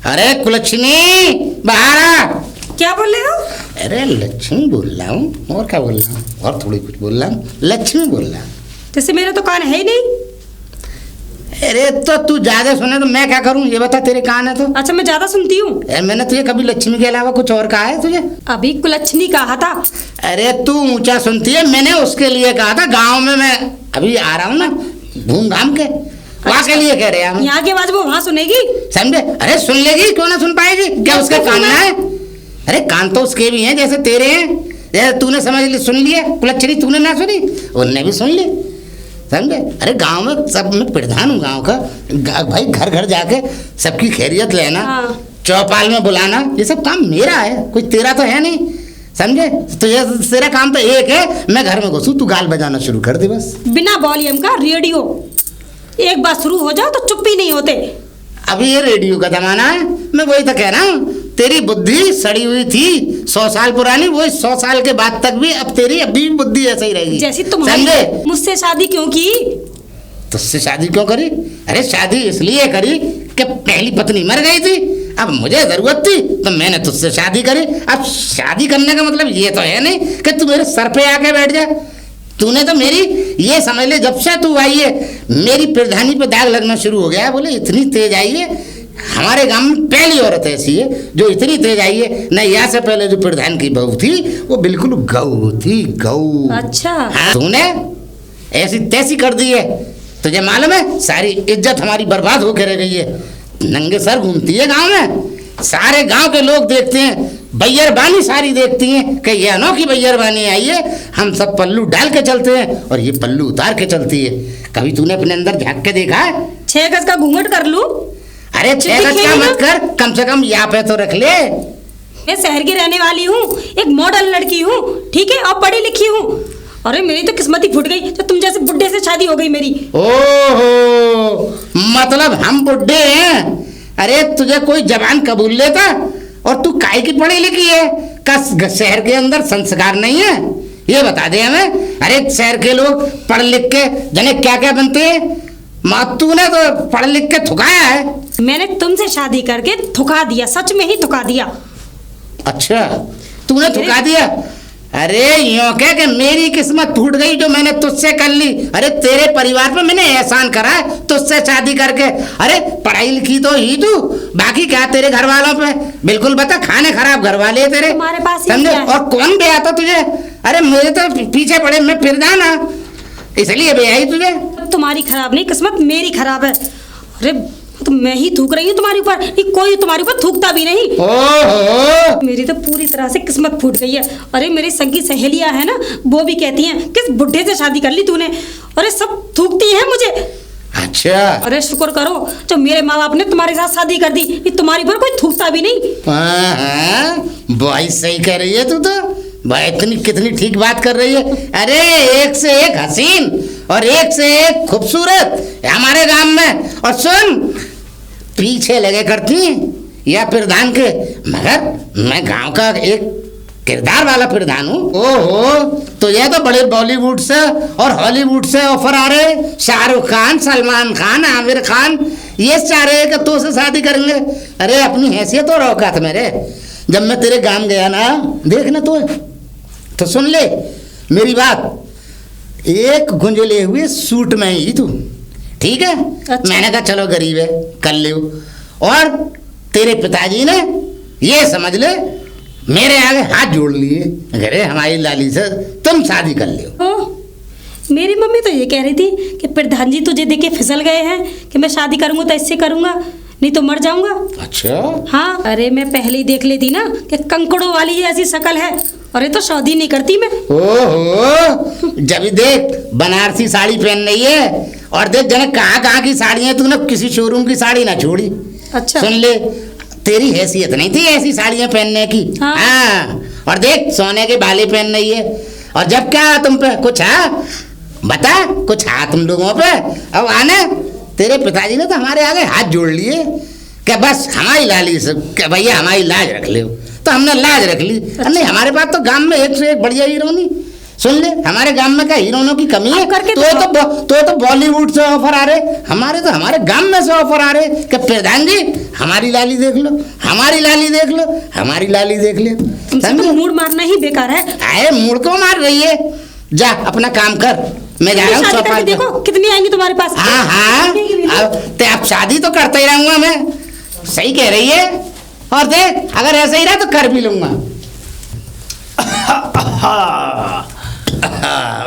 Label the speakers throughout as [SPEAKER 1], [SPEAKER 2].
[SPEAKER 1] अरे कुलच्छनी बाहर आ।
[SPEAKER 2] क्या बोल रहे हो?
[SPEAKER 1] अरे लक्ष्मी बोल रहा हूँ, और क्या बोल रहा हूँ, और थोड़ी कुछ बोल रहा हूँ, लक्ष्मी बोल रहा हूँ।
[SPEAKER 2] जैसे मेरा तो कान है ही नहीं।
[SPEAKER 1] अरे तो तू ज्यादा सुने तो मैं क्या करूँ, ये बता, तेरे कान है तो।
[SPEAKER 2] अच्छा मैं ज्यादा सुनती हूँ।
[SPEAKER 1] मैंने तुझे कभी लक्ष्मी के अलावा कुछ और कहा है तुझे?
[SPEAKER 2] अभी कुलच्छनी कहा था।
[SPEAKER 1] अरे तू ऊंचा सुनती है, मैंने उसके लिए कहा था। गांव में मैं अभी आ रहा हूँ ना, घूम घाम के, वहाँ के लिए कह रहे हैं।
[SPEAKER 2] यहाँ की आवाज वो वहाँ सुनेगी,
[SPEAKER 1] समझे? अरे सुन लेगी, क्यों ना सुन पाएगी, क्या उसका कान ना है? अरे कान तो उसके भी हैं जैसे तेरे हैं। जैसे तूने समझ ली, सुन लिया कुलच्छनी, तूने ना सुनी, उनने भी सुन ली, समझे? अरे गांव में सब, मैं प्रधान हूँ गांव का। भाई घर घर जाके सबकी खैरियत लेना,
[SPEAKER 2] हाँ।
[SPEAKER 1] चौपाल में बुलाना, ये सब काम मेरा है, कोई तेरा तो है नहीं, समझे? तो ये तेरा काम तो एक है, मैं घर में घुसूँ, तू गाल बजाना शुरू कर दे बस।
[SPEAKER 2] बिना वॉल्यूम का रेडियो, एक बार शुरू हो जाओ तो चुप ही नहीं होते।
[SPEAKER 1] अभी ये रेडियो का जमाना है, मैं वही तो कह रहा हूँ। तेरी बुद्धि सड़ी हुई थी 100 साल पुरानी, वो 100 साल के बाद तक भी अब तेरी अभी भी बुद्धि ऐसा ही रहेगी।
[SPEAKER 2] जैसी तुम्हारी,
[SPEAKER 1] समझे?
[SPEAKER 2] मुझसे शादी क्यों की?
[SPEAKER 1] तुझसे शादी क्यों करी? अरे शादी इसलिए करी कि पहली पत्नी मर गई थी, अब मुझे जरूरत थी तो मैंने तुझसे शादी करी। अब शादी करने का मतलब ये तो है नहीं कि तू मेरे सर पे आके बैठ जा। तूने तो मेरी, ये समझ ले, जब से तू आई है मेरी प्रधानी पे दाग लगना शुरू हो गया। बोले इतनी तेज आई है, हमारे गांव में पहली औरत ऐसी है जो इतनी तेज आई है। न यहाँ से पहले जो प्रधान की बहू थी वो बिल्कुल गऊ थी, गऊ।
[SPEAKER 2] अच्छा
[SPEAKER 1] हाँ, तूने ऐसी तैसी कर दी है, तुझे मालूम है सारी इज्जत हमारी बर्बाद होकर रह गई है। नंगे सर घूमती है गांव में, सारे गांव के लोग देखते हैं, बैयर बानी सारी देखती हैं कि ये अनोखी बैयर बानी आई है। हम सब पल्लू डाल के चलते हैं और ये पल्लू उतार के चलती है। कभी तूने अपने अंदर झांक के देखा है?
[SPEAKER 2] 6 गज का घूंघट कर लूं?
[SPEAKER 1] अरे 6 गज का मत कर, कम से कम यहाँ पे तो रख ले।
[SPEAKER 2] मैं शहर की रहने वाली हूँ, एक मॉडल लड़की हूँ, ठीक है, और पढ़ी लिखी हूँ। अरे मेरी तो किस्मत ही फूट गई जो तुम जैसे बुड्ढे से शादी हो गई मेरी।
[SPEAKER 1] ओहो, मतलब हम बुड्ढे हैं? अरे तुझे कोई जवान कबूल लेता? और तू काहे की पढ़ी लिखी है? का शहर के अंदर संस्कार नहीं है? ये बता दे हमें। अरे शहर के लोग पढ़ लिख के जाने क्या क्या बनते हैं, तूने तो पढ़ लिख के थुकाया है।
[SPEAKER 2] मैंने तुमसे शादी करके थुका दिया, सच में ही थुका दिया।
[SPEAKER 1] अच्छा, तूने थुका दिया? अरे यूं कह के मेरी किस्मत फूट गई जो मैंने तुझसे कर ली। अरे तेरे परिवार पे मैंने एहसान करा है तुझसे शादी करके। अरे पढ़ाई लिखी तो ही तू, बाकी क्या तेरे घर वालों पे? बिल्कुल बता, खाने खराब घर वाले हैं तेरे,
[SPEAKER 2] तुम्हारे पास ही
[SPEAKER 1] समझे?
[SPEAKER 2] क्या है?
[SPEAKER 1] और कौन ब्याह था तुझे? अरे मुझे तो पीछे पड़े, मैं फिर जाना, इसलिए ब्याही तुझे।
[SPEAKER 2] तुम्हारी खराब नहीं किस्मत, मेरी खराब है। अरे तो मैं ही थूक रही हूँ तुम्हारे ऊपर, कोई तुम्हारे ऊपर थूकता भी नहीं।
[SPEAKER 1] ओहो,
[SPEAKER 2] मेरी तो पूरी तरह से किस्मत फूट गई है। अरे मेरी संगी सहेलियां है ना, वो भी कहती हैं किस बुढ़े से शादी कर ली तूने। अरे सब थूकती हैं मुझे।
[SPEAKER 1] अच्छा।
[SPEAKER 2] अरे शुक्र करो जो मेरे माँ बाप ने तुम्हारे साथ शादी कर दी, ये तुम्हारी पर कोई थूकता भी नहीं।
[SPEAKER 1] भाई सही कह रही है तू तो, भाई इतनी कितनी ठीक बात कर रही है। अरे एक से एक हसीन और एक से एक खूबसूरत हमारे गांव में। और सुन, पीछे लगे करती या प्रधान के, मगर मैं गांव का एक किरदार वाला प्रधान हूँ। ओहो, तो ये तो बड़े बॉलीवुड से और हॉलीवुड से ऑफर आ रहे, शाहरुख खान, सलमान खान, आमिर खान, ये चाह रहे हैं कि तो से शादी करेंगे। अरे अपनी हैसियत और औकात मेरे, जब मैं तेरे गांव गया ना, देखना तो सुन ले मेरी बात। एक गुंजले हुए सूट में ही तू, ठीक है?
[SPEAKER 2] अच्छा।
[SPEAKER 1] मैंने कहा चलो गरीब है कर ले, और तेरे पिताजी ने ये समझ ले मेरे आगे हाथ जोड़ लिए, अरे हमारी लाली से तुम शादी कर लो।
[SPEAKER 2] मेरी मम्मी तो ये कह रही थी कि प्रधान जी तुझे देख के फिसल गए हैं कि मैं शादी करूंगा तो इससे करूंगा, नहीं तो मर जाऊंगा।
[SPEAKER 1] अच्छा
[SPEAKER 2] हाँ, अरे मैं पहले ही देख लेती ना कि कंकड़ों वाली ऐसी शक्ल है, अरे तो शादी नहीं करती मैं।
[SPEAKER 1] ओहो, जब देख बनारसी साड़ी पहन रही है, और देख जने कहाँ की साड़ी है, तूने किसी शोरूम की साड़ी ना छोड़ी।
[SPEAKER 2] अच्छा
[SPEAKER 1] सुन ले, तेरी हैसियत नहीं थी ऐसी साड़ियाँ पहनने की। हाँ, और देख सोने के बाले पहन रही है, और जब क्या तुम पे कुछ है, बता कुछ है तुम लोगों पे? अब आने तेरे पिताजी ने तो हमारे आगे हाथ जोड़ लिए कि बस हमारी लाली से, कि भैया हमारी लाज रख ले, तो हमने लाज रख ली। नहीं, हमारे पास तो गांव में एक से एक बढ़िया हीरोनी। सुन ले, हमारे गांव में क्या हीरोइनों की कमी है?
[SPEAKER 2] अब करके
[SPEAKER 1] तो बॉलीवुड से ऑफर आ रहे, हमारे गांव में से ऑफर आ रहे कि प्रधान जी हमारी लाली देख लो, हमारी लाली देख लो, हमारी लाली देख ले।
[SPEAKER 2] तुमसे तो मूड मारना ही बेकार है।
[SPEAKER 1] अरे मूड क्यों मार रही है? जा अपना काम कर, मैं जा रहा हूँ
[SPEAKER 2] शादी करके देखो कितनी आएंगी तुम्हारे पास।
[SPEAKER 1] हाँ अब शादी तो करता ही रहूंगा मैं, सही कह रही है। और देख अगर ऐसा ही रहा तो कर भी लूंगा।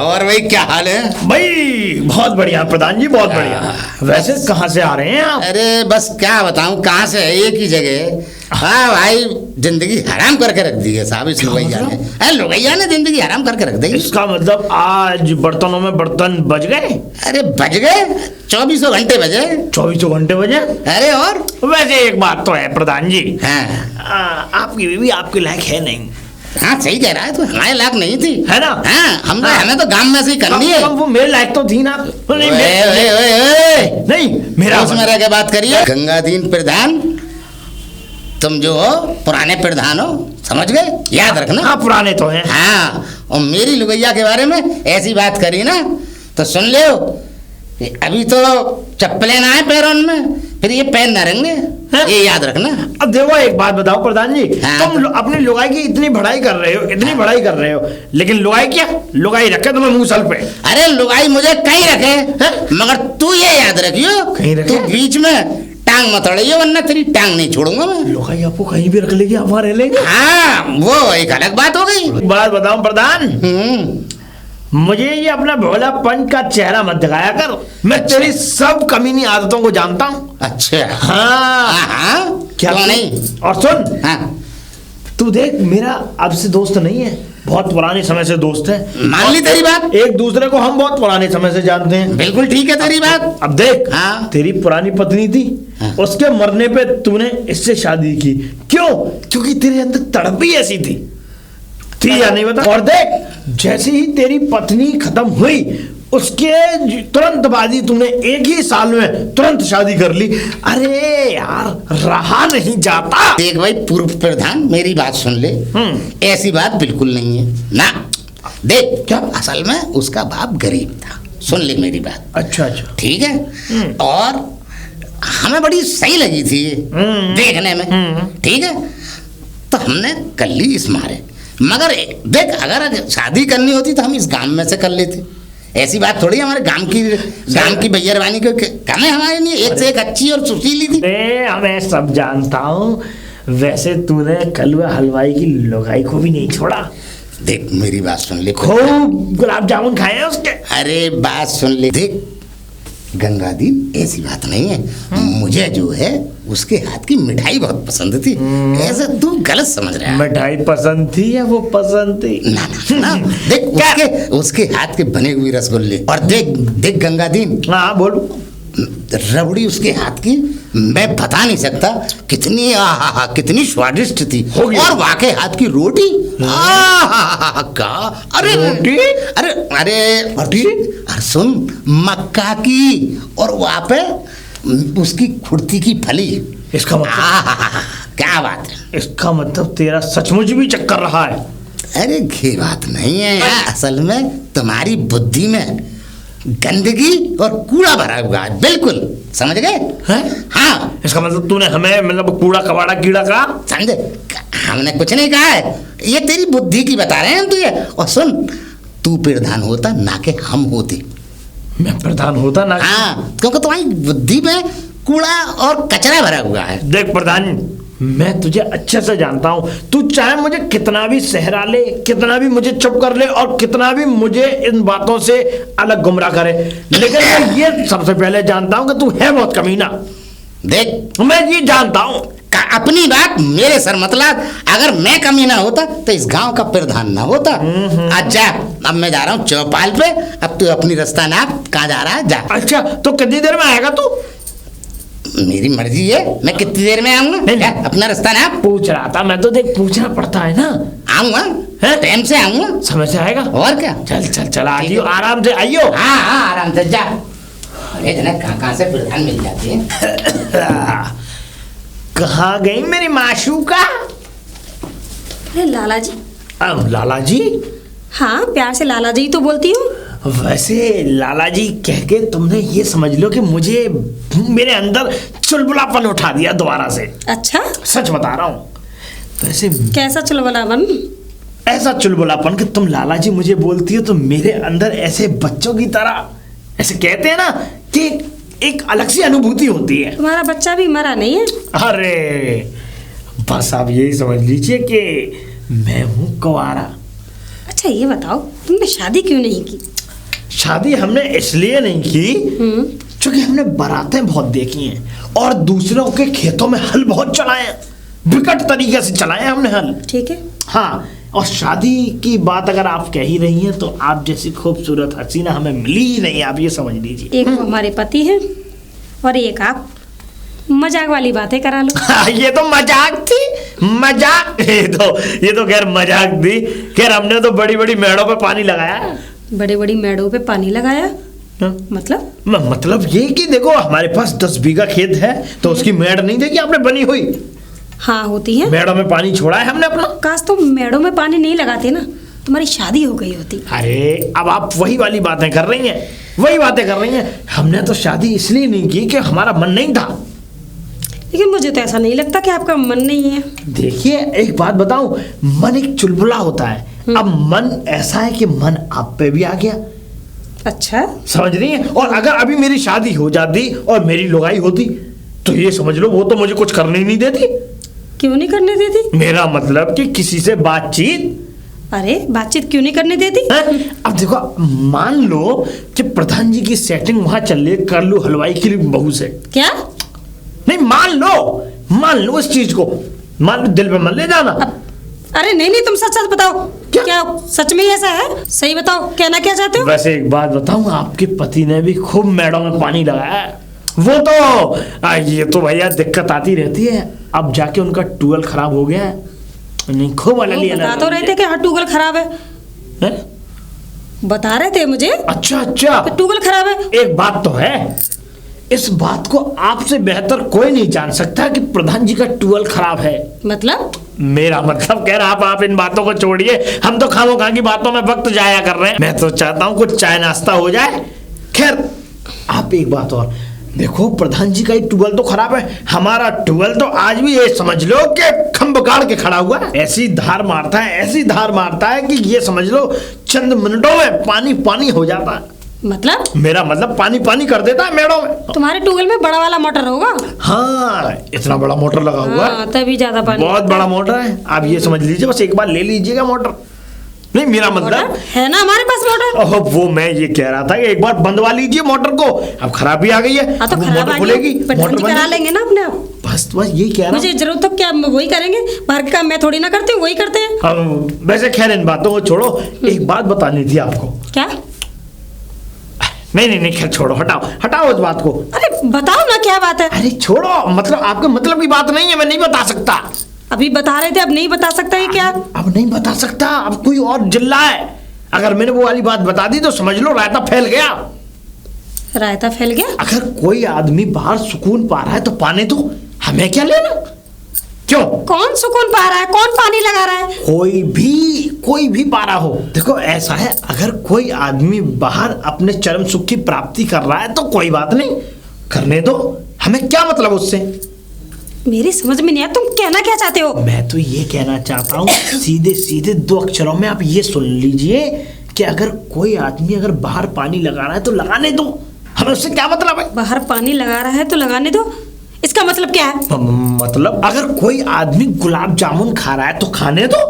[SPEAKER 1] और भाई क्या हाल है?
[SPEAKER 3] भाई बहुत बढ़िया प्रधान जी, बहुत बढ़िया। वैसे कहाँ से आ रहे हैं आप?
[SPEAKER 1] अरे बस क्या बताऊं कहाँ से है, एक ही जगह। हाँ भाई जिंदगी हराम करके रख दी है साहब इस लुगैया ने। अरे लुगैया ने जिंदगी हराम करके रख दी।
[SPEAKER 3] इसका मतलब आज बर्तनों में बर्तन बज गए?
[SPEAKER 1] अरे बज गए, 24 घंटे बजे।
[SPEAKER 3] 24 घंटे बजे?
[SPEAKER 1] अरे और
[SPEAKER 3] वैसे एक बात तो है प्रधान जी,
[SPEAKER 1] हाँ
[SPEAKER 3] आपकी बीवी आपके लायक है नहीं।
[SPEAKER 1] हाँ सही कह रहा है, तो हमारे लायक नहीं थी,
[SPEAKER 3] है ना?
[SPEAKER 1] हाँ हमें तो गांव में से ही करनी है।
[SPEAKER 3] वो मेरे लायक तो थी ना। नहीं नहीं मेरा
[SPEAKER 1] उसमें रह के बात करिए। गंगादीन प्रधान, तुम जो हो पुराने प्रधान हो, समझ गए? याद रखना।
[SPEAKER 3] हाँ पुराने तो हैं।
[SPEAKER 1] हाँ और मेरी लुगैया के बारे में ऐसी बात करी ना तो सुन ले, अभी तो चप्पलें ना है पैरों में, फिर ये पैर न रहेंगे, ये याद रखना।
[SPEAKER 3] अब देखो एक बात बताओ प्रधान जी,
[SPEAKER 1] हाँ।
[SPEAKER 3] तुम अपनी लुगाई की इतनी बढ़ाई कर रहे हो, इतनी बढ़ाई कर रहे हो, लेकिन लुगाई क्या लुगाई रखे तुम्हें मुंह सर पे।
[SPEAKER 1] अरे लुगाई मुझे कहीं रखे, मगर तू ये याद रखियो,
[SPEAKER 3] कहीं रखे?
[SPEAKER 1] तू बीच में टांग मत अड़ियो, वरना तेरी टांग नहीं छोड़ूंगा मैं।
[SPEAKER 3] लुगाई आपको कहीं भी रख लेगी, आप वहां रह लेंगे।
[SPEAKER 1] हाँ वो एक अलग बात हो गई।
[SPEAKER 3] बात बताऊं प्रधान, मुझे ये अपना भोलापन का चेहरा मत दिखाया कर, मैं तेरी सब कमीनी आदतों को जानता हूँ।
[SPEAKER 1] अच्छा
[SPEAKER 3] हाँ
[SPEAKER 1] हाँ
[SPEAKER 3] क्या
[SPEAKER 1] क्यों
[SPEAKER 3] तू-
[SPEAKER 1] नहीं?
[SPEAKER 3] और सुन,
[SPEAKER 1] हाँ
[SPEAKER 3] तू देख मेरा अब से दोस्त नहीं है, बहुत पुराने समय से दोस्त है।
[SPEAKER 1] मान ली तेरी बात,
[SPEAKER 3] एक दूसरे को हम बहुत पुराने समय से जानते हैं।
[SPEAKER 1] बिल्कुल ठीक है तेरी बात।
[SPEAKER 3] अब देख,
[SPEAKER 1] हाँ।
[SPEAKER 3] तेरी पुरानी पत्नी थी,
[SPEAKER 1] हाँ।
[SPEAKER 3] उसके मरने पे तूने इससे शादी की, क्यों? क्योंकि तेरे अंदर तड़प ही ऐसी थी या नहीं बता? और देख जैसे ही तेरी पत्नी खत्म हुई उसके तुरंत बाद ही तुमने एक ही साल में तुरंत शादी कर ली। अरे यार रहा नहीं जाता।
[SPEAKER 1] देख भाई पूर्व प्रधान मेरी बात सुन ले, ऐसी बात बिल्कुल नहीं है ना। देख क्या असल में उसका बाप गरीब था, सुन ले मेरी बात।
[SPEAKER 3] अच्छा अच्छा
[SPEAKER 1] ठीक है, और हमें बड़ी सही लगी थी ये देखने में, ठीक है, तो हमने कर ली इस मारे। मगर देख अगर शादी करनी होती तो हम इस गांव में से कर लेते, ऐसी बात थोड़ी। हमारे गांव की भैयारवानी को कम है हमारे लिए, एक से एक अच्छी और सुशीली थी।
[SPEAKER 3] मैं सब जानता हूँ, वैसे तूने कलवा हलवाई की लुगाई को भी नहीं छोड़ा।
[SPEAKER 1] देख मेरी बात सुन ले,
[SPEAKER 3] खूब गुलाब जामुन खाए हैं उसके।
[SPEAKER 1] अरे बात सुन ले, देख गंगादीन ऐसी बात नहीं है, मुझे जो है उसके हाथ की मिठाई बहुत पसंद थी। ऐसे तू गलत समझ रहा है।
[SPEAKER 3] मिठाई पसंद थी या वो पसंद थी?
[SPEAKER 1] ना ना ना देख उसके हाथ के बने हुए रसगुल्ले, और देख गंगादीन,
[SPEAKER 3] हाँ बोलो।
[SPEAKER 1] रबड़ी उसके हाथ की मैं बता नहीं सकता कितनी कितनी स्वादिष्ट थी।
[SPEAKER 3] होगी।
[SPEAKER 1] और वाकई हाथ की रोटी का, अरे
[SPEAKER 3] रोटी?
[SPEAKER 1] अरे अरे अरे सुन, मक्का की, और वहाँ पे उसकी खुर्ती की फली।
[SPEAKER 3] इसका मतलब
[SPEAKER 1] क्या बात है?
[SPEAKER 3] इसका मतलब तेरा सचमुच भी चक्कर रहा है।
[SPEAKER 1] अरे ये बात नहीं है यार, असल में तुम्हारी बुद्धि में गंदगी और कूड़ा भरा हुआ है, बिल्कुल समझ गए? हाँ
[SPEAKER 3] इसका मतलब तूने हमें मतलब कूड़ा कबाड़ा कीड़ा कहा?
[SPEAKER 1] समझे? हमने कुछ नहीं कहा है, ये तेरी बुद्धि की बता रहे हैं हम तुझे। और सुन, तू प्रधान होता ना कि हम होते।
[SPEAKER 3] मैं प्रधान होता ना?
[SPEAKER 1] हाँ क्योंकि तुम्हारी बुद्धि में कूड़ा और कचरा भरा हुआ है।
[SPEAKER 3] देख प्रधान, मैं तुझे अच्छे से जानता हूँ, तू चाहे मुझे कितना भी सहरा ले, कितना भी मुझे चुप कर ले, और कितना भी मुझे इन बातों से अलग गुमराह करे, लेकिन मैं ये सबसे पहले जानता हूँ कि तू है बहुत कमीना।
[SPEAKER 1] देख
[SPEAKER 3] मैं ये जानता हूँ।
[SPEAKER 1] अपनी बात मेरे सर मतलब, अगर मैं कमीना होता तो इस गांव का प्रधान ना होता। अच्छा अब मैं जा रहा हूँ चौपाल पे, अब तू अपनी रास्ता नाप, कहाँ जा रहा है जा।
[SPEAKER 3] अच्छा तो कितनी देर में आएगा तू?
[SPEAKER 1] मेरी मर्जी है, मैं कितनी देर में आऊंगा, अपना रास्ता ना
[SPEAKER 3] पूछ रहा था मैं तो, देख पूछना पड़ता है ना।
[SPEAKER 1] आऊंगा, टाइम से आऊंगा,
[SPEAKER 3] समय से आएगा। और क्या, चल चल चल आइयो, आराम से आइयो।
[SPEAKER 1] हाँ हाँ आराम से जा। अरे जना कहाँ से प्रधान मिल जाती है।
[SPEAKER 3] कहाँ गई मेरी माशूका?
[SPEAKER 2] अरे लाला जी।
[SPEAKER 3] लाला जी?
[SPEAKER 2] हाँ, प्यार से लाला जी तो बोलती हूँ।
[SPEAKER 3] वैसे लाला जी कह के तुमने ये समझ लो कि मुझे मेरे अंदर चुलबुलापन उठा दिया दोबारा से।
[SPEAKER 2] अच्छा,
[SPEAKER 3] सच बता रहा हूँ। वैसे
[SPEAKER 2] कैसा चुलबुलापन?
[SPEAKER 3] ऐसा चुलबुलापन कि तुम लाला जी मुझे बोलती हो तो मेरे अंदर ऐसे बच्चों की तरह, ऐसे कहते हैं ना कि एक अलग सी अनुभूति होती है।
[SPEAKER 2] तुम्हारा बच्चा भी मरा नहीं है?
[SPEAKER 3] अरे बस आप यही समझ लीजिए कि मैं हूँ कुंवारा।
[SPEAKER 2] अच्छा ये बताओ, तुमने शादी क्यों नहीं की?
[SPEAKER 3] शादी हमने इसलिए नहीं की क्योंकि हमने बारातें बहुत देखी हैं और दूसरों के खेतों में हल बहुत चलाए हैं, विकट तरीके से चलाए हैं हमने हल।
[SPEAKER 2] ठीक है।
[SPEAKER 3] हाँ, और शादी की बात अगर आप कह ही रही हैं तो आप जैसी खूबसूरत हसीना हमें मिली ही नहीं, आप ये समझ लीजिए।
[SPEAKER 2] एक वो हमारे पति हैं और एक आप। मजाक वाली बातें करा लो।
[SPEAKER 3] ये तो मजाक थी, मजाक। ये तो खैर मजाक थी। खैर हमने तो बड़ी बड़ी मेड़ों पे पानी लगाया।
[SPEAKER 2] बड़े बड़ी मेड़ों पे पानी लगाया?
[SPEAKER 3] हाँ? मतलब ये कि देखो हमारे पास 10 बीघा खेत है तो उसकी मेड़ नहीं देखी आपने बनी हुई?
[SPEAKER 2] हाँ होती है।
[SPEAKER 3] मेड़ों में पानी छोड़ा है हमने अपना।
[SPEAKER 2] काश तुम मेड़ों में पानी नहीं लगाते ना, तुम्हारी शादी हो गई होती।
[SPEAKER 3] अरे अब आप वही वाली बातें कर रही हैं, वही बातें कर रही हैं। हमने तो शादी इसलिए नहीं की कि हमारा मन नहीं था।
[SPEAKER 2] लेकिन मुझे तो ऐसा नहीं लगता कि आपका मन नहीं है।
[SPEAKER 3] देखिए एक बात बताऊं, मन एक चुलबुला होता है। अब मन ऐसा है कि मन आप पे भी आ गया।
[SPEAKER 2] अच्छा,
[SPEAKER 3] समझ रही हैं? और अगर अभी मेरी शादी हो जाती और मेरी लुगाई होती तो ये समझ लो वो तो मुझे कुछ करने ही नहीं देती।
[SPEAKER 2] क्यों नहीं करने देती?
[SPEAKER 3] मेरा मतलब कि किसी से बातचीत।
[SPEAKER 2] अरे बातचीत क्यों नहीं करने देती?
[SPEAKER 3] अब देखो मान लो कि प्रधान जी की सेटिंग वहां चल रही है कर लू हलवाई की बहू से।
[SPEAKER 2] क्या?
[SPEAKER 3] नहीं मान लो इस चीज को, मान लो, दिल पे मन ले जाना।
[SPEAKER 2] अरे नहीं, तुम सच सच बताओ। क्या सच में ही ऐसा है? सही बताओ, कहना क्या चाहते हो?
[SPEAKER 3] वैसे एक बात बताऊं, आपके पति ने भी खूब मेड़ों में पानी लगाया है। वो तो ये तो भैया दिक्कत आती रहती है। अब जाके उनका ट्यूबवेल खराब हो गया है। नहीं खूब
[SPEAKER 2] बता तो रहे थे कि हाँ ट्यूबवेल खराब है। बता रहे थे मुझे।
[SPEAKER 3] अच्छा
[SPEAKER 2] ट्यूबवेल खराब है।
[SPEAKER 3] एक बात तो है, इस बात को आपसे बेहतर कोई नहीं जान सकता कि प्रधान जी का ट्यूबवेल खराब है।
[SPEAKER 2] मतलब?
[SPEAKER 3] मेरा मतलब कह रहा आप इन बातों को छोड़िए, हम तो खामोखा की बातों में वक्त जाया कर रहे हैं। मैं तो चाहता हूँ कुछ चाय नाश्ता हो जाए। खैर आप एक बात और देखो, प्रधान जी का ही ट्यूबवेल तो खराब है, हमारा ट्यूबवेल तो आज भी ये समझ लो कि खंभ गाड़ के खड़ा हुआ है। ऐसी धार मारता है कि ये समझ लो चंद मिनटों में पानी पानी हो जाता है।
[SPEAKER 2] मतलब?
[SPEAKER 3] मेरा मतलब पानी पानी कर देता है मेड़ों में।
[SPEAKER 2] तुम्हारे ट्यूबवेल में बड़ा वाला मोटर होगा?
[SPEAKER 3] हाँ, इतना बड़ा मोटर लगा हुआ है।
[SPEAKER 2] तभी ज्यादा पानी।
[SPEAKER 3] बहुत बड़ा मोटर है, आप ये समझ लीजिए, बस एक बार ले लीजिएगा मोटर। नहीं मेरा मतलब
[SPEAKER 2] है ना हमारे पास मोटर।
[SPEAKER 3] ओह वो मैं ये कह रहा था कि एक बार बंदवा लीजिए मोटर को, अब खराबी आ गई है।
[SPEAKER 2] तो
[SPEAKER 3] मोटर खुलेगी,
[SPEAKER 2] मोटर करा लेंगे ना अपने आप।
[SPEAKER 3] बस यही कह रहा।
[SPEAKER 2] मुझे जरूरत तो क्या वही करेंगे, बाहर का काम मैं थोड़ी ना करती हूँ, वही करते हैं।
[SPEAKER 3] वैसे खैर इन बातों को छोड़ो, एक बात बतानी थी आपको।
[SPEAKER 2] क्या?
[SPEAKER 3] नहीं खैर छोड़ो, हटाओ उस बात को।
[SPEAKER 2] अरे बताओ ना क्या बात है।
[SPEAKER 3] अरे छोड़ो, मतलब आपके मतलब की बात नहीं है, मैं नहीं बता सकता।
[SPEAKER 2] अभी बता रहे थे, अब नहीं बता सकता है क्या?
[SPEAKER 3] अब नहीं बता सकता, अब कोई और जिल्ला है। अगर मैंने वो वाली बात बता दी तो समझ लो रायता फैल गया।
[SPEAKER 2] रायता फैल गया?
[SPEAKER 3] अगर कोई आदमी बाहर सुकून पा रहा है तो पाने दो, हमें क्या लेना। क्यों?
[SPEAKER 2] कौन सुकून पा रहा है? कौन पानी लगा रहा है?
[SPEAKER 3] कोई भी पा रहा हो। देखो ऐसा है, अगर कोई आदमी बाहर अपने चरम सुख की प्राप्ति कर रहा है तो कोई बात नहीं, करने दो, हमें क्या मतलब उससे।
[SPEAKER 2] मेरी समझ में नहीं आया, तुम कहना क्या चाहते हो?
[SPEAKER 3] मैं तो ये कहना चाहता हूँ सीधे सीधे 2 अक्षरों में आप ये सुन लीजिए कि अगर कोई आदमी अगर बाहर पानी लगा रहा है तो लगाने दो, हमें उससे क्या मतलब है।
[SPEAKER 2] बाहर पानी लगा रहा है तो लगाने दो, इसका मतलब क्या है?
[SPEAKER 3] मतलब अगर कोई आदमी गुलाब जामुन खा रहा है तो खाने दो।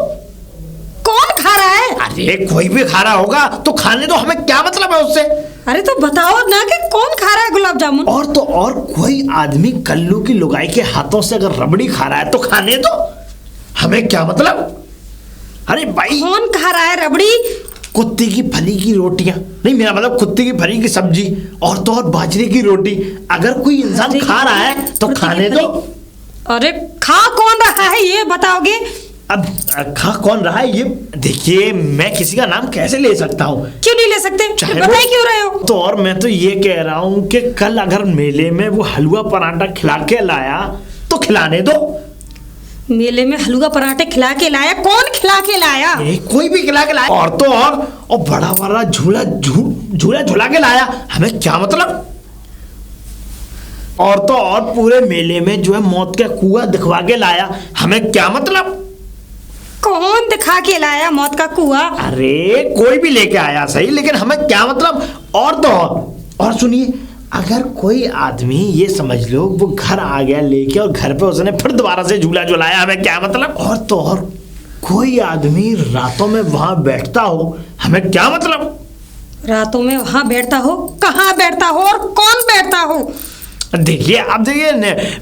[SPEAKER 2] कौन खा रहा है?
[SPEAKER 3] अरे कोई भी खा रहा होगा तो खाने दो, हमें क्या मतलब है उससे।
[SPEAKER 2] अरे तो बताओ ना कि कौन खा रहा है गुलाब जामुन।
[SPEAKER 3] और कोई आदमी कल्लू की लुगाई के हाथों से अगर रबड़ी खा रहा है तो खाने दो, हमें क्या मतलब। अरे भाई
[SPEAKER 2] कौन खा रहा है रबड़ी?
[SPEAKER 3] कुत्ते की फली की रोटियां, नहीं मेरा मतलब कुत्ते की फली की सब्जी और तो और बाजरे की रोटी, अगर कोई इंसान खा रहा है तो खाने दो।
[SPEAKER 2] अरे खा कौन रहा है ये बताओगे?
[SPEAKER 3] अब खा कौन रहा है ये देखिए, मैं किसी का नाम कैसे ले सकता हूँ।
[SPEAKER 2] क्यों नहीं ले सकते? बताइए क्यों रहे हो?
[SPEAKER 3] तो और मैं तो ये कह रहा हूँ कि कल अगर मेले में वो हलवा पराठा खिला के लाया तो खिलाने दो।
[SPEAKER 2] मेले में हलवा पराठे खिला के लाया? कौन खिला के लाया?
[SPEAKER 3] कोई भी खिला के लाया, और तो और बड़ा बड़ा झूला झूला के लाया, हमें क्या मतलब? और तो और पूरे मेले में जो है मौत का कुआं दिखवा के लाया, हमें क्या मतलब?
[SPEAKER 2] कौन दिखा के लाया मौत का कुआं?
[SPEAKER 3] अरे कोई भी लेके आया सही, लेकिन हमें क्या मतलब? और तो और सुनिए, अगर कोई आदमी ये समझ लो वो घर आ गया लेके और घर पे उसने फिर दोबारा से झूला झुलाया, हमें क्या मतलब? और तो और कोई आदमी रातों में वहां बैठता हो, हमें क्या मतलब?
[SPEAKER 2] रातों में वहां बैठता हो? कहाँ बैठता हो और कौन बैठता हो?
[SPEAKER 3] देखिए, अब देखिए,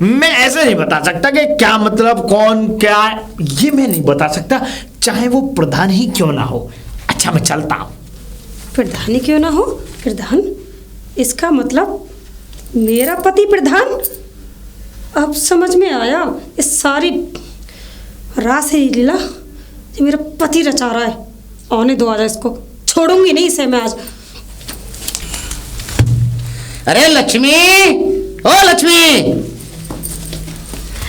[SPEAKER 3] मैं ऐसे नहीं बता सकता कि क्या मतलब, कौन क्या, ये मैं नहीं बता सकता, चाहे वो प्रधान ही क्यों ना हो। अच्छा, मैं चलता हूँ।
[SPEAKER 2] प्रधान ही क्यों ना हो? प्रधान, इसका मतलब मेरा पति प्रधान? अब समझ में आया, इस सारी रास है लीला ये मेरा पति रचा रहा है। आने दो आज इसको, छोड़ूंगी नहीं इसे मैं आज।
[SPEAKER 1] अरे लक्ष्मी, ओ लक्ष्मी,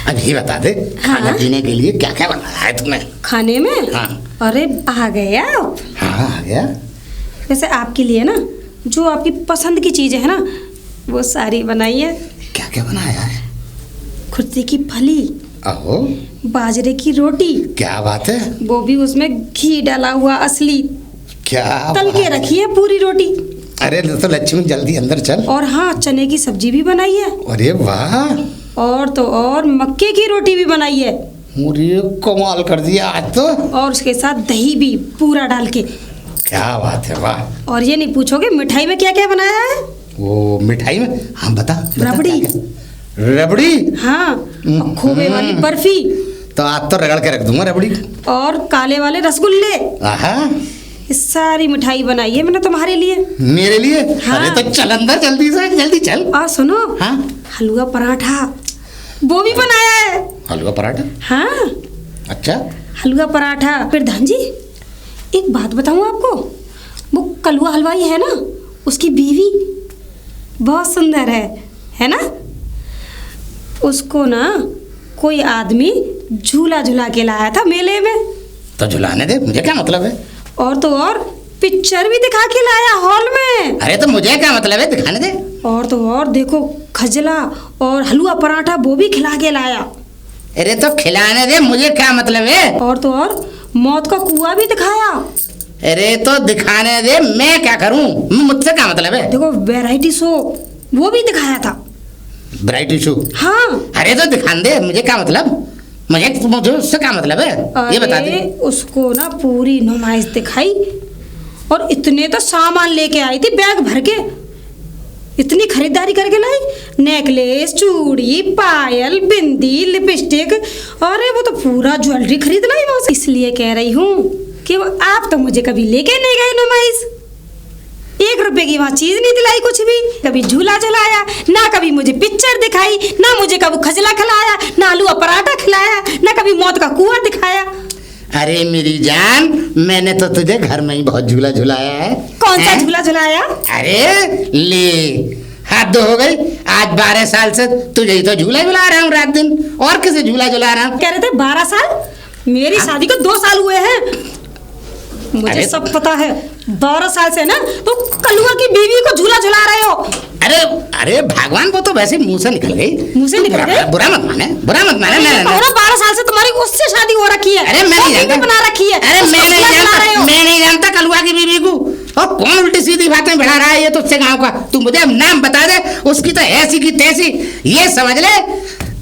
[SPEAKER 1] अब ये बता दे, खाने पीने के लिए क्या क्या बनाया है तुमने?
[SPEAKER 2] खाने में?
[SPEAKER 1] हाँ।
[SPEAKER 2] अरे आ गया आप?
[SPEAKER 1] हाँ आ गया।
[SPEAKER 2] वैसे आपके लिए ना जो आपकी पसंद की चीजें है ना वो सारी बनाई है।
[SPEAKER 1] क्या क्या बनाया है?
[SPEAKER 2] कुर्ते की फली,
[SPEAKER 1] अहो,
[SPEAKER 2] बाजरे की रोटी,
[SPEAKER 1] क्या बात है,
[SPEAKER 2] वो भी उसमें घी डाला हुआ असली,
[SPEAKER 1] क्या
[SPEAKER 2] तल के रखी है पूरी रोटी।
[SPEAKER 1] अरे तो लक्ष्मी जल्दी अंदर चल।
[SPEAKER 2] और हाँ, चने की सब्जी भी बनाई है।
[SPEAKER 1] अरे वाह,
[SPEAKER 2] और तो और मक्के की रोटी भी बनाई है।
[SPEAKER 1] मुझे कमाल कर दिया आज तो।
[SPEAKER 2] और उसके साथ दही भी पूरा डाल के।
[SPEAKER 1] क्या बात है, वाह।
[SPEAKER 2] और ये नहीं पूछोगे मिठाई में क्या क्या बनाया है?
[SPEAKER 1] वो मिठाई में, हाँ बता,
[SPEAKER 2] रबड़ी।
[SPEAKER 1] रबड़ी?
[SPEAKER 2] हाँ, और खोवे वाली बर्फी।
[SPEAKER 1] तो आज तो रगड़ के रख दूंगा रबड़ी।
[SPEAKER 2] और काले वाले रसगुल्ले।
[SPEAKER 1] आहा,
[SPEAKER 2] इस सारी मिठाई बनाई है मैंने तुम्हारे लिए।
[SPEAKER 1] मेरे लिए?
[SPEAKER 2] हाँ।
[SPEAKER 1] अरे तो चल अंदर जल्दी से, जल्दी चल।
[SPEAKER 2] और सुनो,
[SPEAKER 1] हाँ,
[SPEAKER 2] हलवा पराठा वो भी बनाया है।
[SPEAKER 1] हलवा पराठा?
[SPEAKER 2] हाँ,
[SPEAKER 1] अच्छा।
[SPEAKER 2] हलवा पराठा। प्रधान जी, एक बात बताऊं आपको, वो कलवा हलवाई है ना, उसकी बीवी बहुत सुंदर है ना? उसको ना कोई आदमी झूला झूला के लाया था मेले में।
[SPEAKER 1] तो झुलाने दे, मुझे क्या मतलब है।
[SPEAKER 2] और तो और पिक्चर भी दिखा के लाया हॉल में।
[SPEAKER 1] अरे तो मुझे क्या मतलब है, दिखाने दे।
[SPEAKER 2] और तो और देखो, खजला और हलवा पराठा वो भी खिला के लाया।
[SPEAKER 1] अरे तो खिलाने दे, मुझे क्या मतलब है।
[SPEAKER 2] और तो और मौत का कुआं भी दिखाया।
[SPEAKER 1] अरे तो दिखाने दे, मैं क्या करूं, मुझसे क्या मतलब है।
[SPEAKER 2] देखो, वैरायटी शो वो भी दिखाया था।
[SPEAKER 1] Variety show?
[SPEAKER 2] हाँ।
[SPEAKER 1] अरे तो दिखाने दे, मुझे क्या मतलब, मुझे उससे क्या मतलब है, ये बता दे।
[SPEAKER 2] उसको ना पूरी नुमाइश दिखाई और इतने तो सामान लेके आई थी, बैग भर के इतनी खरीदारी करके लाई। नेकलेस, चूड़ी, पायल, बिंदी, लिपस्टिक, अरे वो तो पूरा ज्वेलरी खरीद लाई वहां से। इसलिए कह रही हूँ कि आप तो मुझे कभी लेके नहीं गए नुमाइश। 1 रुपए की वहाँ चीज नहीं दिलाई, कुछ भी, कभी झूला झुलाया ना, कभी मुझे पिक्चर दिखाई ना, मुझे कभी खजला खिलाया ना, हलवा पराठा खिलाया ना, कभी मौत का कुआं दिखाया।
[SPEAKER 1] अरे मेरी जान, मैंने तो तुझे घर में ही बहुत झूला झुलाया है।
[SPEAKER 2] कौन सा झूला झुलाया?
[SPEAKER 1] अरे ले, हाथ दो हो गई। आज 12 साल से तुझे ही तो झूला झुला रहा हूँ रात दिन, और किसे झूला झुला रहा हूँ।
[SPEAKER 2] कह रहे थे 12 साल, मेरी शादी को 2 साल हुए हैं। मुझे सब पता है। 12 साल से ना तो कलुआ की बीवी को झूला झुला रहे हो।
[SPEAKER 1] अरे भगवान, वो तो वैसे मुंह से निकल गई।
[SPEAKER 2] मुंह से निकल गई?
[SPEAKER 1] बुरा मत माने, बुरा मत माने।
[SPEAKER 2] मैं 12 साल से तुम्हारी उससे शादी हो रखी है।
[SPEAKER 1] अरे मैं नहीं जानता,
[SPEAKER 2] बना रखी है।
[SPEAKER 1] अरे मैं नहीं जानता कलुआ की बीवी को। और कौन उल्टी सीधी बातें बढ़ा रहा है ये तो उससे गाँव का। तू मुझे नाम बता दे, उसकी तो ऐसी की तैसी, ये समझ ले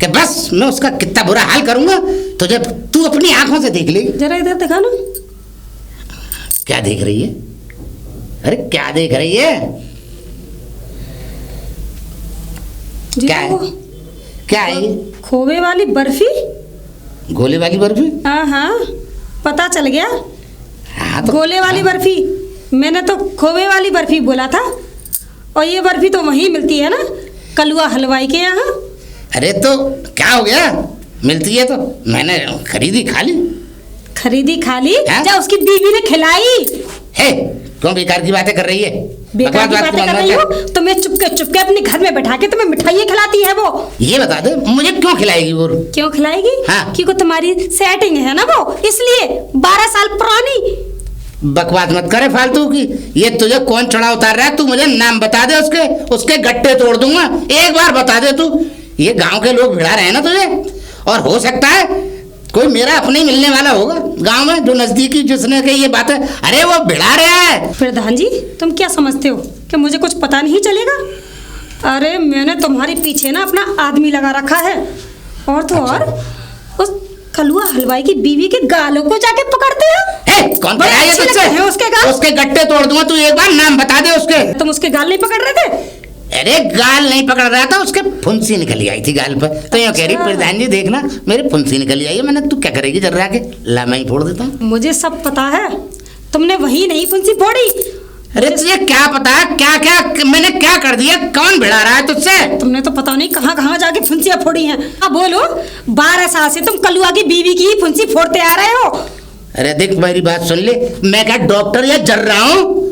[SPEAKER 1] कि बस मैं उसका कितना बुरा हाल करूंगा तुझे, तू अपनी आंखों से देख ले।
[SPEAKER 2] जरा इधर दिखा ना।
[SPEAKER 1] क्या देख रही है? अरे क्या देख रही है? क्या है? क्या है?
[SPEAKER 2] खोवे वाली बर्फी।
[SPEAKER 1] गोले वाली बर्फी?
[SPEAKER 2] हाँ, पता चल गया।
[SPEAKER 1] हाँ तो
[SPEAKER 2] गोले वाली बर्फी, मैंने तो खोवे वाली बर्फी बोला था। और ये बर्फी तो वहीं मिलती है ना, कलुआ हलवाई के यहाँ।
[SPEAKER 1] अरे तो क्या हो गया, मिलती है तो मैंने खरीदी खा ली।
[SPEAKER 2] खरीदी खा ली?
[SPEAKER 1] हाँ?
[SPEAKER 2] क्या उसकी बीवी ने खिलाई?
[SPEAKER 1] है क्यों बेकार की बातें कर रही है?
[SPEAKER 2] बेकार की
[SPEAKER 1] बकवास
[SPEAKER 2] बातें
[SPEAKER 1] बात
[SPEAKER 2] कर रही हो? तुम्हें चुपके अपने घर में बैठा के तुम्हें मिठाइयाँ खिलाती है वो।
[SPEAKER 1] ये बता दे मुझे क्यों खिलाएगी वो?
[SPEAKER 2] क्यों खिलाएगी?
[SPEAKER 1] हाँ।
[SPEAKER 2] क्योंकि तुम्हारी सेटिंग है ना वो, इसलिए 12 साल पुरानी।
[SPEAKER 1] बकवास मत करे फालतू की। ये तुझे कौन चढ़ा उतार रहा है? तू मुझे नाम बता दे उसके गट्टे तोड़ दूंगा। एक बार बता दे तू। ये गांव के लोग भिड़ा रहे हैं ना तुझे, और हो सकता है कोई मेरा अपने ही मिलने वाला होगा गांव में जो नजदीकी, जिसने कही ये बात है। अरे वो भिड़ा रहा है।
[SPEAKER 2] प्रधान जी तुम क्या समझते हो कि मुझे कुछ पता नहीं चलेगा? अरे मैंने तुम्हारे पीछे ना अपना आदमी लगा रखा है, और तो और उस कलुआ हलवाई की बीवी के गालों को जाके पकड़ते हो।
[SPEAKER 1] कौन पकड़ा है तुझसे?
[SPEAKER 2] उसके गाल,
[SPEAKER 1] उसके गट्टे तोड़ दूंगा। तू एक बार नाम बता दे उसके।
[SPEAKER 2] तुम उसके गाल नहीं पकड़ रहे थे?
[SPEAKER 1] अरे गाल नहीं पकड़ रहा था, उसके फुंसी निकली आई थी गाल पर। तो यूँ कह रही प्रधान जी देखना मेरे फुंसी निकली आई है। मैंने तू क्या करेगी जरा के? ला मैं ही फोड़ देता हूँ।
[SPEAKER 2] मुझे सब पता है, तुमने वही नहीं फुंसी फोड़ी।
[SPEAKER 1] अरे तुझे क्या पता है? क्या क्या मैंने क्या कर दिया? कौन भिड़ा रहा है तुझसे?
[SPEAKER 2] तुमने तो पता नहीं कहाँ कहाँ जाके फुंसियाँ फोड़ी हैं। अब बोलो, 12 साल से तुम कलुआ की बीवी की ही फुंसी फोड़ते आ रहे हो।
[SPEAKER 1] अरे देख मेरी बात सुन ले, मैं क्या डॉक्टर या जर्रा हूँ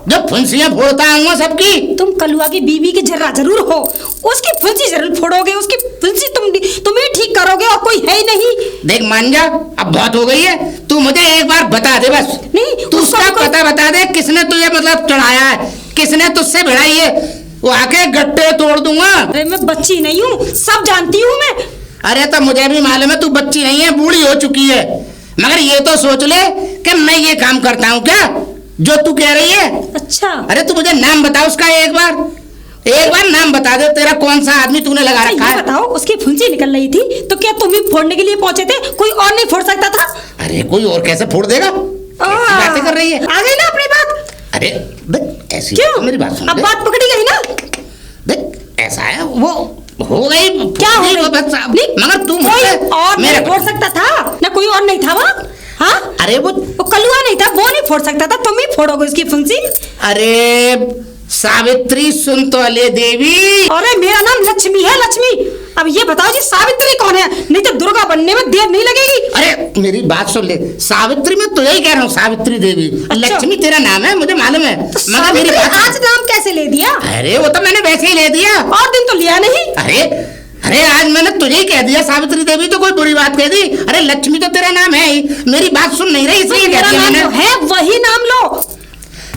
[SPEAKER 1] जो फुंसियाँ फोड़ता आऊंगा सबकी?
[SPEAKER 2] तुम कलुआ की बीवी के जर्रा जरूर हो, उसकी फुंसी जरूर फोड़ोगे, उसकी फुंसी तुम्हें ठीक करोगे, और कोई है ही नहीं।
[SPEAKER 1] देख मान जा, अब बहुत हो गई है। तू मुझे एक बार बता दे बस।
[SPEAKER 2] नहीं,
[SPEAKER 1] तू उसका पता बता दे, किसने तुझे मतलब चढ़ाया है, किसने तुझसे भिड़ाई है? वो आके गट्टे तोड़ दूंगा।
[SPEAKER 2] अरे मैं बच्ची नहीं हूँ, सब जानती हूँ मैं।
[SPEAKER 1] अरे तो मुझे भी मालूम है तू बच्ची नहीं है, बूढ़ी हो चुकी है। मगर ये तो सोच ले कि मैं ये काम करता हूँ क्या जो तू कह रही है?
[SPEAKER 2] अच्छा।
[SPEAKER 1] अरे तू मुझे नाम बता उसका, एक बार नाम बता दे। तेरा कौन सा आदमी तूने लगा रखा है?
[SPEAKER 2] बताओ, उसकी फुंसी निकल रही थी तो क्या तुम ही फोड़ने के लिए पहुंचे थे? कोई और नहीं फोड़ सकता था?
[SPEAKER 1] अरे कोई और कैसे फोड़ देगा? कैसी बातें कर रही है?
[SPEAKER 2] आ गई ना अपनी बात?
[SPEAKER 1] अरे देख ऐसी
[SPEAKER 2] क्यों?
[SPEAKER 1] मेरी बात सुन।
[SPEAKER 2] अब बात पकड़ी गई ना?
[SPEAKER 1] देख ऐसा है, वो हो गई
[SPEAKER 2] क्या हो गई?
[SPEAKER 1] मगर तू
[SPEAKER 2] कोई और नहीं फोड़ सकता था ना? कोई और नहीं था वहाँ? हाँ?
[SPEAKER 1] अरे वो
[SPEAKER 2] कलुआ नहीं था, वो नहीं फोड़ सकता था, तुम ही फोड़ोगे उसकी फुंसी।
[SPEAKER 1] अरे सावित्री सुन तो ले देवी।
[SPEAKER 2] अरे मेरा नाम लक्ष्मी है, लक्ष्मी। अब ये बताओ जी सावित्री कौन है? नहीं तो दुर्गा बनने में देर नहीं लगेगी।
[SPEAKER 1] अरे मेरी बात सुन ले, सावित्री मैं तुझे ही कह रहा हूँ, सावित्री देवी।
[SPEAKER 2] अच्छा।
[SPEAKER 1] लक्ष्मी तेरा नाम है मुझे मालूम है,
[SPEAKER 2] तो
[SPEAKER 1] मगर मेरी बात
[SPEAKER 2] आज नाम कैसे ले दिया?
[SPEAKER 1] अरे वो तो मैंने वैसे ही ले दिया।
[SPEAKER 2] और दिन तो लिया नहीं।
[SPEAKER 1] अरे आज मैंने तुझे ही कह दिया सावित्री देवी, तो कोई बुरी बात कह दी? अरे लक्ष्मी तो तेरा नाम है ही। मेरी बात सुन नहीं रही इसलिए कह दिया मैंने।
[SPEAKER 2] है वही नाम लो।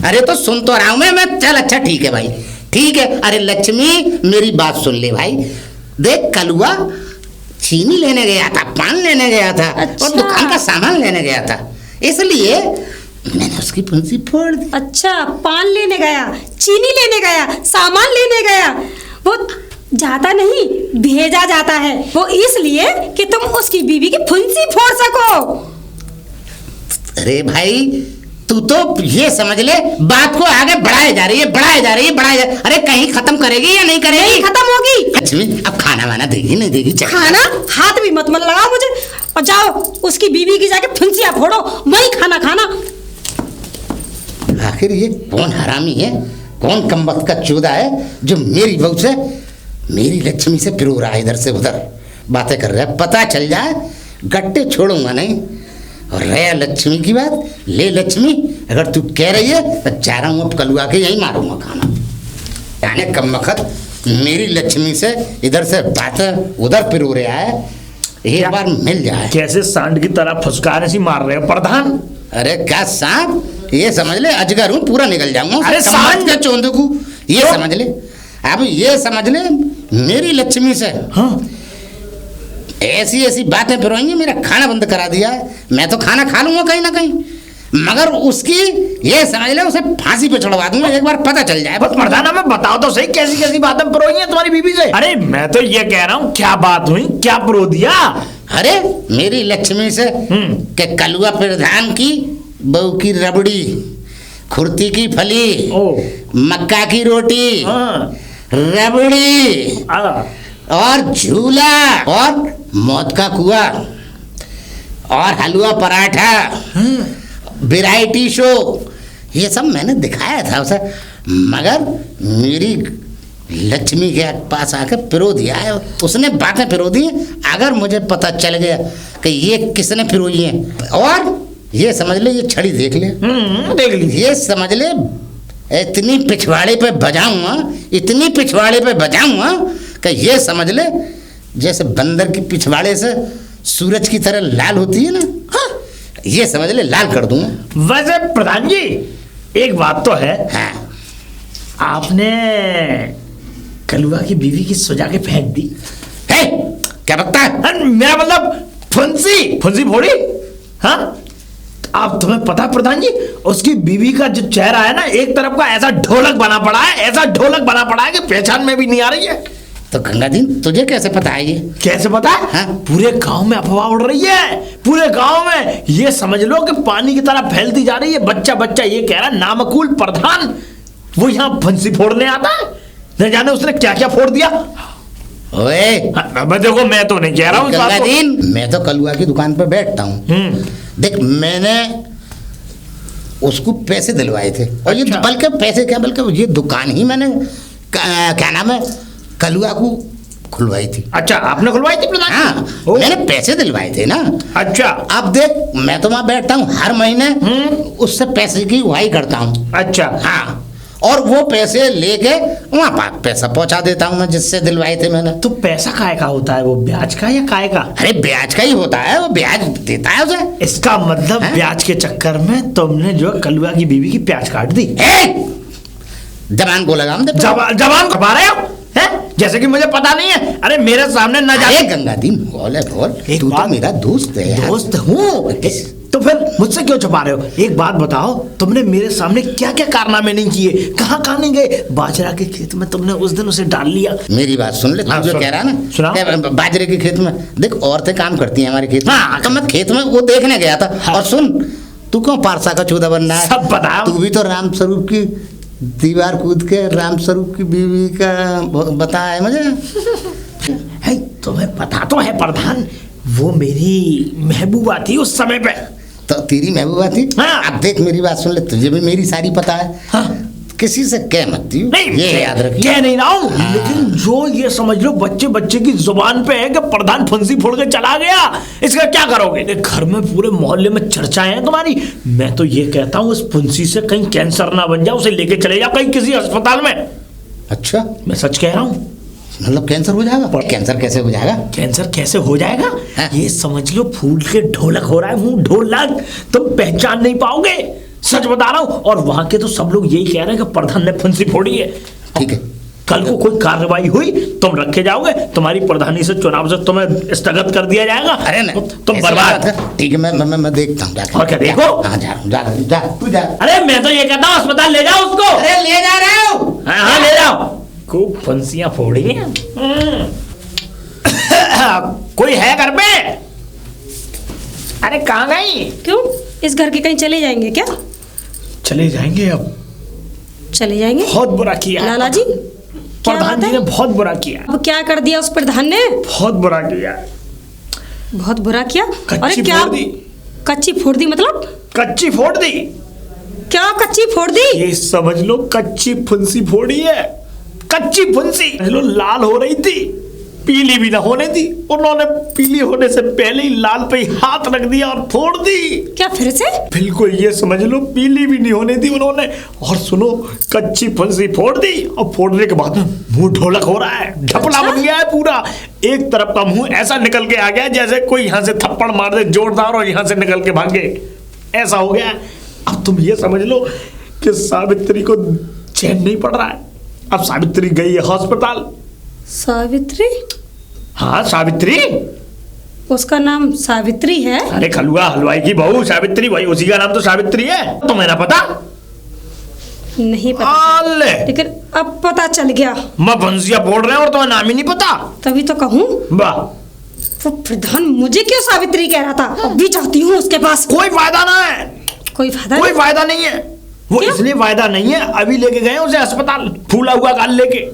[SPEAKER 1] अरे तो सुन तो रहा हूं मैं चल अच्छा ठीक है भाई, ठीक है। अरे लक्ष्मी मेरी बात सुन ले भाई। देख कलुआ चीनी लेने गया था, पान लेने गया था।
[SPEAKER 2] अच्छा।
[SPEAKER 1] और दुकान का सामान लेने गया था, इसलिए मैंने उसकी फुंसी फोड़ दी।
[SPEAKER 2] अच्छा, पान लेने गया, चीनी लेने गया, सामान लेने गया, वो जाता नहीं भेजा जाता है, वो इसलिए कि तुम उसकी बीवी की फुंसी फोड़ सको।
[SPEAKER 1] अरे भाई तू तो ये समझ ले बात को आगे बढ़ाए जा रही है। अरे कहीं खत्म करेगी या नहीं करेगी?
[SPEAKER 2] नहीं खत्म होगी।
[SPEAKER 1] लक्ष्मी अब खाना वाना देगी नहीं देगी?
[SPEAKER 2] खाना हाथ भी मत लगाओ मुझे, और जाओ उसकी बीवी की जाके फुंसियां फोड़ो, वही खाना खाना।
[SPEAKER 1] आखिर ये कौन हरामी है, कौन कमबख्त का चूदा है जो मेरी बहू से, मेरी लक्ष्मी से फिर रहा है इधर से उधर बातें कर रहा है। पता चल जाए गट्टे छोड़ूंगा नहीं। और रहा लक्ष्मी की बात, ले लक्ष्मी अगर तू कह रही है तो जा रहा हूँ अब कलुआ के यहीं मारूंगा खाना। यानी कमबख्त मेरी लक्ष्मी से इधर से बातें उधर फिर रहा है, एक बार मिल जाए।
[SPEAKER 3] कैसे सांड की तरह फुसकार ऐसी मार रहे हो प्रधान?
[SPEAKER 1] अरे क्या सांप, ये समझ ले अजगर हूँ, पूरा निकल जाऊंगा।
[SPEAKER 3] अरे सांड
[SPEAKER 1] का चोंदकू, ये समझ ले। अब ये समझ ले मेरी लक्ष्मी से
[SPEAKER 3] हाँ
[SPEAKER 1] ऐसी बातें फिरोएंगी, मेरा खाना बंद करा दिया है। मैं तो खाना खा लूंगा कहीं ना कहीं, मगर उसकी ये समझ ले उसे फांसी पे चढ़वा दूंगा एक बार पता चल जाए।
[SPEAKER 3] बस प्रधान हमें बताओ तो सही कैसी कैसी बातें परोई हैं तुम्हारी बीबी से? अरे मैं तो ये कह रहा हूँ क्या बात हुई, क्या परो दिया?
[SPEAKER 1] अरे मेरी लक्ष्मी से के कलुआ प्रधान की बहू की रबड़ी, खुरती की फली, मक्का की रोटी, रबड़ी और झूला और मौत का कुआ और हलवा पराठा, वैरायटी शो, ये सब मैंने दिखाया था उसे। मगर मेरी लक्ष्मी के पास आके पिरो दिया है उसने, बातें पिरो दी। अगर मुझे पता चल गया कि ये किसने पिरोई है और ये समझ ले, ये छड़ी देख ले,
[SPEAKER 3] देख लीजिए।
[SPEAKER 1] ये समझ ले इतनी पिछवाड़े पे बजाऊंगा, इतनी पिछवाड़े पे बजाऊंगा कि ये समझ ले जैसे बंदर की पिछवाड़े से सूरज की तरह लाल होती है ना, हाँ, ये समझ ले लाल कर दूंगा।
[SPEAKER 3] वैसे प्रधान जी एक बात तो है,
[SPEAKER 1] हाँ,
[SPEAKER 3] आपने कलुआ की बीवी की सुझा के फेंक दी
[SPEAKER 1] है क्या बकता है?
[SPEAKER 3] मेरा मतलब फुंसी फुंसी फोड़ी। हाँ, आप तुम्हें पता है प्रधान जी, उसकी बीवी का जो चेहरा है ना, एक तरफ का ऐसा ढोलक बना पड़ा है, ऐसा ढोलक बना पड़ा है कि पहचान में भी नहीं आ रही है।
[SPEAKER 1] तो गंगादीन तुझे कैसे पता है ये?
[SPEAKER 3] कैसे पता है?
[SPEAKER 1] हाँ?
[SPEAKER 3] पूरे गांव में अफवाह उड़ रही है, पूरे गांव में ये समझ लो कि पानी की तरह फैलती जा रही है। बच्चा बच्चा ये कह रहा है नामकुल प्रधान वो यहाँ फंसी फोड़ने आता है, न जाने उसने क्या क्या फोड़ दिया।
[SPEAKER 1] ओए
[SPEAKER 3] मैं देखो, मैं तो नहीं कह रहा हूँ
[SPEAKER 1] गंगादीन, मैं तो कलुआ की दुकान पर बैठता हूँ। देख मैंने उसको पैसे दिलवाए थे, और ये
[SPEAKER 3] अच्छा।
[SPEAKER 1] बल्कि पैसे क्या, बल्कि ये दुकान ही मैंने क्या नाम है कलुआ को खुलवाई थी।
[SPEAKER 3] अच्छा, आपने खुलवाई थी प्रधान?
[SPEAKER 1] हाँ, मैंने पैसे दिलवाए थे ना।
[SPEAKER 3] अच्छा,
[SPEAKER 1] अब देख मैं तो वहां बैठता हूँ हर महीने, उससे पैसे की उगाही करता हूँ।
[SPEAKER 3] अच्छा,
[SPEAKER 1] हाँ, और वो पैसे लेके वहां पैसा पहुंचा देता हूँ मैं जिससे दिलवाए थे मैंने।
[SPEAKER 3] तो पैसा काय का होता है, वो ब्याज का या काय का?
[SPEAKER 1] अरे ब्याज का ही होता है, वो ब्याज देता है उसे।
[SPEAKER 3] इसका मतलब ब्याज के चक्कर में तुमने जो कलुआ की बीवी की प्याज काट दी।
[SPEAKER 1] जबान को लगाम दे।
[SPEAKER 3] जबान खपा रहे हो हैं? जैसे कि मुझे पता नहीं है। अरे मेरे सामने न
[SPEAKER 1] अरे गंगादीन बोले बोल, तू तो मेरा दोस्त है यार।
[SPEAKER 3] दोस्त हूँ तो फिर मुझसे क्यों छुपा रहे हो? एक बात बताओ, तुमने मेरे सामने क्या क्या कारनामे नहीं किए, कहाँ कहाँ नहीं गए? बाजरा के खेत में तुमने उस दिन उसे डाल लिया।
[SPEAKER 1] मेरी बात सुन ले, तू जो कह रहा है ना,
[SPEAKER 3] सुनाओ।
[SPEAKER 1] बाजरे के खेत में देख औरतें काम करती हैं हमारे खेत में।
[SPEAKER 3] हाँ,
[SPEAKER 1] तो मैं खेत में वो देखने गया था।
[SPEAKER 3] हाँ।
[SPEAKER 1] और सुन, तू क्यों पारसा का चूदा बन रहा है?
[SPEAKER 3] सब बताओ।
[SPEAKER 1] तू भी तो राम स्वरूप की दीवार कूद के राम स्वरूप की बीवी का बता है मुझे।
[SPEAKER 3] है, तुम्हें पता तो है प्रधान, वो मेरी महबूबा थी उस समय पे।
[SPEAKER 1] तो तेरी महबूबा थी।
[SPEAKER 3] हाँ।
[SPEAKER 1] अब देख मेरी बात सुन ले, तुझे भी मेरी सारी पता है।
[SPEAKER 3] हाँ।
[SPEAKER 1] किसी से कह मत दियो,
[SPEAKER 3] नहीं,
[SPEAKER 1] ये याद रखिए।
[SPEAKER 3] कह नहीं रहा हूँ, लेकिन जो ये समझ लो बच्चे बच्चे की जुबान पे है कि प्रधान फंसी फोड़ के चला गया, इसका क्या करोगे? घर में पूरे मोहल्ले में चर्चाएं हैं तुम्हारी। मैं तो ये कहता हूँ उस फंसी से कहीं कैंसर ना बन जाए, उसे लेके चले जाओ कहीं किसी अस्पताल में।
[SPEAKER 1] अच्छा,
[SPEAKER 3] मैं सच कह रहा हूँ।
[SPEAKER 1] मतलब कैंसर हो जाएगा? कैंसर कैसे हो जाएगा?
[SPEAKER 3] कैंसर कैसे हो जाएगा?
[SPEAKER 1] हाँ?
[SPEAKER 3] ये समझ लो फूल के ढोलक हो रहा है, मुंह ढोलक, तुम पहचान नहीं पाओगे, सच बता रहा हूं। और वहां के तो सब लोग यही कह रहे हैं कि प्रधान ने फंसी फोड़ी है।
[SPEAKER 1] ठीक है,
[SPEAKER 3] कल को कोई कार्रवाई हुई तुम रखे जाओगे, तुम्हारी प्रधानी से चुनाव से तुम्हें स्थगित कर दिया जाएगा।
[SPEAKER 1] अरे नहीं,
[SPEAKER 3] तुम
[SPEAKER 1] ऐसी
[SPEAKER 3] बर्बाद।
[SPEAKER 1] बात है। ठीक है, मैं देखता हूँ जाके।
[SPEAKER 3] और क्या देखो?
[SPEAKER 1] हाँ जा रहा हूँ, जा रहा हूँ, जा तू जा।
[SPEAKER 3] अरे मैं तो ये कहता हूँ अस्पताल ले जाओ उसको।
[SPEAKER 1] अरे ले जा रहा हूँ।
[SPEAKER 3] हाँ हाँ ले जाओ। खूब फंसियां फोड़ी हैं। कोई है घर पे? अरे कहाँ गई?
[SPEAKER 2] क्यों, इस घर के कहीं चले जाएंगे क्या?
[SPEAKER 3] चले जाएंगे अब।
[SPEAKER 2] चले जाएंगे?
[SPEAKER 3] बहुत बुरा किया
[SPEAKER 2] लाला जी, क्या
[SPEAKER 3] प्रधान
[SPEAKER 2] बात
[SPEAKER 3] जी
[SPEAKER 2] है?
[SPEAKER 3] ने बहुत बुरा किया,
[SPEAKER 2] अब क्या कर दिया उस प्रधान ने?
[SPEAKER 3] बहुत बुरा किया।
[SPEAKER 2] बहुत बुरा किया।
[SPEAKER 3] कच्ची
[SPEAKER 2] अरे क्या
[SPEAKER 3] फोड़ दी।
[SPEAKER 2] कच्ची फोड़ दी? मतलब
[SPEAKER 3] कच्ची फोड़ दी।
[SPEAKER 2] क्या कच्ची फोड़ दी?
[SPEAKER 3] ये समझ लो कच्ची फुंसी फोड़ी है, कच्ची फुंसी। समझ लो लाल हो रही थी, पीली भी ना होने दी, उन्होंने पीली होने से पहले ही लाल पे ही हाथ रख दिया और फोड़ दी।
[SPEAKER 2] क्या फिर से?
[SPEAKER 3] बिल्कुल, ये समझ लो पीली भी नहीं होने दी उन्होंने। और सुनो, कच्ची फुंसी फोड़ दी और फोड़ने के बाद मुंह ढोलक हो रहा है, ढपला बन गया है पूरा। एक तरफ का मुंह ऐसा निकल के आ गया जैसे कोई यहाँ से थप्पड़ मार दे जोरदार और यहाँ से निकल के भागे, ऐसा हो गया। अब तुम ये समझ लो कि सावित्री को चैन नहीं पड़ रहा है। अब सावित्री गई है अस्पताल।
[SPEAKER 2] सावित्री?
[SPEAKER 3] हाँ सावित्री,
[SPEAKER 2] उसका नाम सावित्री है?
[SPEAKER 3] अरे खलुआ हलवाई की बहू सावित्री, वही उसी का नाम तो सावित्री है। तुम्हें ना पता?
[SPEAKER 2] नहीं पता,
[SPEAKER 3] आले।
[SPEAKER 2] लेकिन अब पता चल गया।
[SPEAKER 3] मैं बंसिया बोल रहे हैं और तुम्हें नाम ही नहीं पता?
[SPEAKER 2] तभी तो कहूँ,
[SPEAKER 3] वाह,
[SPEAKER 2] वो प्रधान मुझे क्यों सावित्री कह रहा था? अब भी चाहती हूँ उसके पास।
[SPEAKER 3] कोई फायदा ना है,
[SPEAKER 2] कोई फायदा
[SPEAKER 3] कोई
[SPEAKER 2] नहीं?
[SPEAKER 3] फायदा नहीं है। वो
[SPEAKER 2] क्यों?
[SPEAKER 3] इसलिए फायदा नहीं है, अभी लेके गए उसे अस्पताल, फूला हुआ गाल लेके।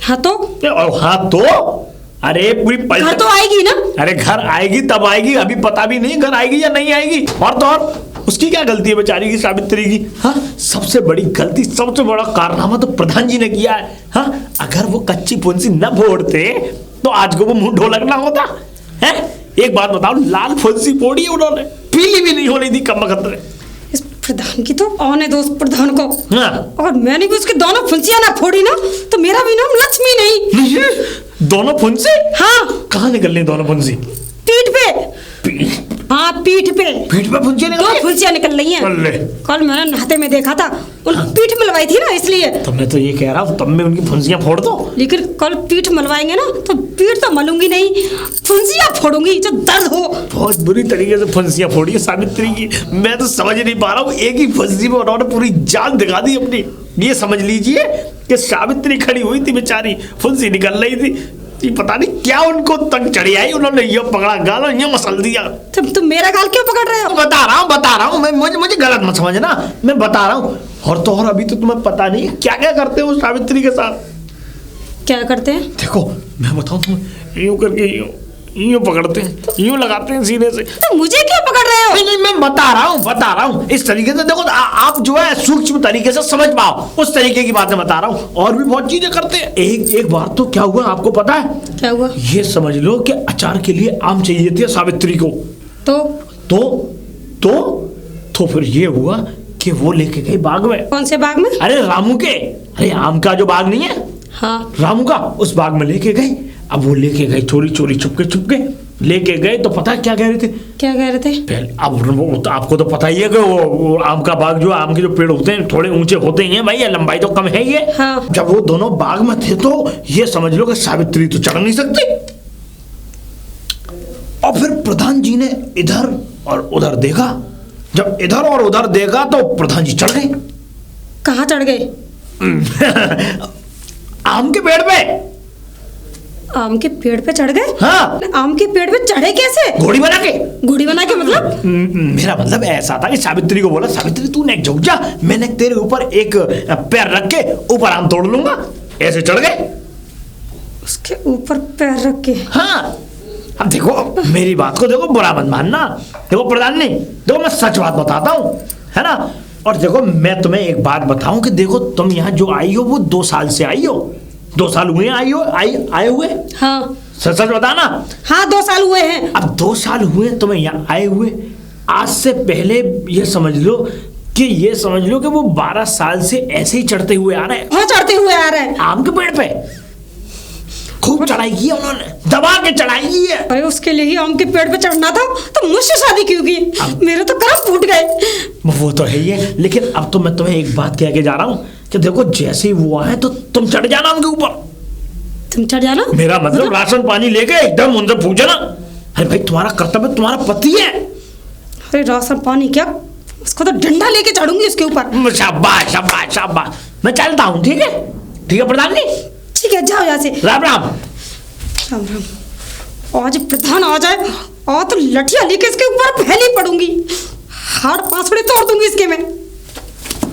[SPEAKER 2] हाँ तो?
[SPEAKER 3] और हाँ तो, अरे पूरी
[SPEAKER 2] घर तो आएगी ना?
[SPEAKER 3] अरे घर आएगी तब आएगी, अभी पता भी नहीं घर आएगी या नहीं आएगी। और तो और उसकी क्या गलती है बेचारी की, सावित्री की? हाँ, सबसे बड़ी गलती, सबसे बड़ा कारनामा तो प्रधान जी ने किया है। हाँ, अगर वो कच्ची फुंसी न फोड़ते तो आज को वो मुंह ढोलक ना होता है। एक बात बताओ, लाल फुंसी फोड़ी उन्होंने, पीली भी नहीं हो रही थी कम वक्त में।
[SPEAKER 2] इस प्रधान की तो आने दो उस प्रधान को।
[SPEAKER 3] हाँ।
[SPEAKER 2] और मैंने भी उसके दोनों फुंसियां ना फोड़ी ना तो मेरा भी नाम लक्ष्मी नहीं।
[SPEAKER 3] दोनों फुंसी?
[SPEAKER 2] हाँ।
[SPEAKER 3] कहाँ निकल रही दोनों फुंसी?
[SPEAKER 2] पीठ पे। हाँ पीठ पे।
[SPEAKER 3] पीठ पे फुंसियां निकल रही?
[SPEAKER 2] दो फुंसियां निकल रही हैं। कल मैंने नहाते में देखा था, उन पीठ मलवाई थी ना इसलिए।
[SPEAKER 3] तो मैं तो ये कह रहा हूँ तब मैं उनकी फुंसियां फोड़ दो।
[SPEAKER 2] लेकिन कल पीठ मलवाएंगे ना तो पीठ तो मलूंगी नहीं, फुंसियां फोड़ूंगी जो दर्द हो।
[SPEAKER 3] बहुत बुरी तरीके से फुंसियां फोड़ी है सावित्री की। मैं तो समझ नहीं पा रहा हूँ, एक ही फुंसी में उन्होंने पूरी जान दिखा दी अपनी। ये समझ लीजिए कि सावित्री खड़ी हुई थी बेचारी, फुंसी निकल रही थी, ये पता नहीं क्या उनको तंग चढ़ी आई, उन्होंने ये पकड़ा गाल और ये मसल दिया।
[SPEAKER 2] तुम मेरा गाल क्यों पकड़ रहे हो?
[SPEAKER 3] बता रहा हूँ मैं, मुझे गलत मत समझना, मैं बता रहा हूँ। और अभी तो तुम्हें पता नहीं क्या क्या करते हो सावित्री के साथ।
[SPEAKER 2] क्या करते हैं?
[SPEAKER 3] देखो मैं बताऊँ तुम्हें, यूं करके यूं पकड़ते हैं, यूं लगाते हैं सीने से।
[SPEAKER 2] तो मुझे क्यों पकड़ रहे हो?
[SPEAKER 3] नहीं मैं बता रहा हूँ इस तरीके से। देखो आप जो है सूक्ष्म तरीके से समझ पाओ, उस तरीके की बातें बता रहा हूँ। और भी बहुत चीजें करते हैं। एक बार तो क्या हुआ आपको पता है?
[SPEAKER 2] क्या हुआ?
[SPEAKER 3] ये समझ लो कि अचार के लिए आम चाहिए थे सावित्री को। तो फिर ये हुआ कि वो लेके गई बाग में।
[SPEAKER 2] कौन से बाग में?
[SPEAKER 3] अरे रामू के, अरे आम का जो बाग नहीं है,
[SPEAKER 2] हाँ
[SPEAKER 3] रामू का, उस बाग में लेके गई। अब वो लेके गए चोरी चुपके लेके गए। तो पता क्या कह रहे थे?
[SPEAKER 2] क्या कह रहे थे?
[SPEAKER 3] पहले अब वो तो आपको तो पता ही है कि वो आम का बाग जो आम के जो पेड़ होते हैं थोड़े ऊंचे होते ही हैं भाई, ये लंबाई तो कम है ये।
[SPEAKER 2] हाँ।
[SPEAKER 3] जब वो दोनों बाग में थे तो ये समझ लो कि सावित्री तो चढ़ नहीं सकती। और फिर प्रधान जी ने इधर और उधर देखा। जब इधर और उधर देखा तो प्रधान जी चढ़ गए।
[SPEAKER 2] कहाँ चढ़ गए?
[SPEAKER 3] आम के पेड़ पे।
[SPEAKER 2] आम के पेड़ पे चढ़ गए?
[SPEAKER 3] हाँ।
[SPEAKER 2] आम के पेड़ पे चढ़े कैसे?
[SPEAKER 3] घोड़ी बना के।
[SPEAKER 2] घोड़ी बना के मतलब?
[SPEAKER 3] मेरा मतलब ऐसा था कि सावित्री को बोला, सावित्री तू नेक झुक जा, मैंने तेरे ऊपर एक पैर रख के ऊपर आम तोड़ लूंगा। ऐसे चढ़ गए।
[SPEAKER 2] उसके ऊपर पैर रख के?
[SPEAKER 3] हाँ। अब देखो मेरी बात को देखो, बुरा मत मानना। देखो प्रधान नहीं, देखो मैं सच बात बताता हूँ, है ना। और देखो मैं तुम्हें एक बात बताऊं कि देखो तुम यहाँ जो आई हो वो 2 साल से आई हो। 2 साल हुए आए हुए?
[SPEAKER 2] हाँ।
[SPEAKER 3] सच बताना।
[SPEAKER 2] हाँ 2 साल हुए हैं।
[SPEAKER 3] अब 2 साल हुए तुम्हें यहाँ आए हुए। आज से पहले ये समझ लो कि वो 12 साल से ऐसे ही चढ़ते हुए आ रहे हैं।
[SPEAKER 2] हाँ चढ़ते हुए आ रहे हैं
[SPEAKER 3] आम के पेड़ पे। खूब चढ़ाई की है उन्होंने, दबा के चढ़ाई की है।
[SPEAKER 2] अरे उसके लिए ही आम के पेड़ पे चढ़ना था तो मुझसे शादी क्यों की? मेरे तो करम फूट गए।
[SPEAKER 3] वो तो है ही है, लेकिन अब तो मैं तुम्हें एक बात कह के जा रहा हूँ कि देखो जैसे ही वो आए तो तुम चढ़ जाना उनके ऊपर।
[SPEAKER 2] तुम चढ़ जाना?
[SPEAKER 3] मेरा मतलब राशन पानी लेके एकदम उनसे पूछना। अरे भाई तुम्हारा कर्तव्य, तुम्हारा पति है।
[SPEAKER 2] अरे राशन पानी क्या, उसको तो डंडा लेके चढ़ूंगी उसके ऊपर।
[SPEAKER 3] शाबाश शाबाश शाबाश। मैं चलता हूँ, ठीक है प्रधान जी।
[SPEAKER 2] ठीक है जाओ यहाँ से।
[SPEAKER 3] राम राम।
[SPEAKER 2] राम राम। आज प्रधान आ जाए और तो लठिया लेके इसके ऊपर पहले पड़ूंगी, हाथ पांसड़े तोड़ दूंगी इसके में।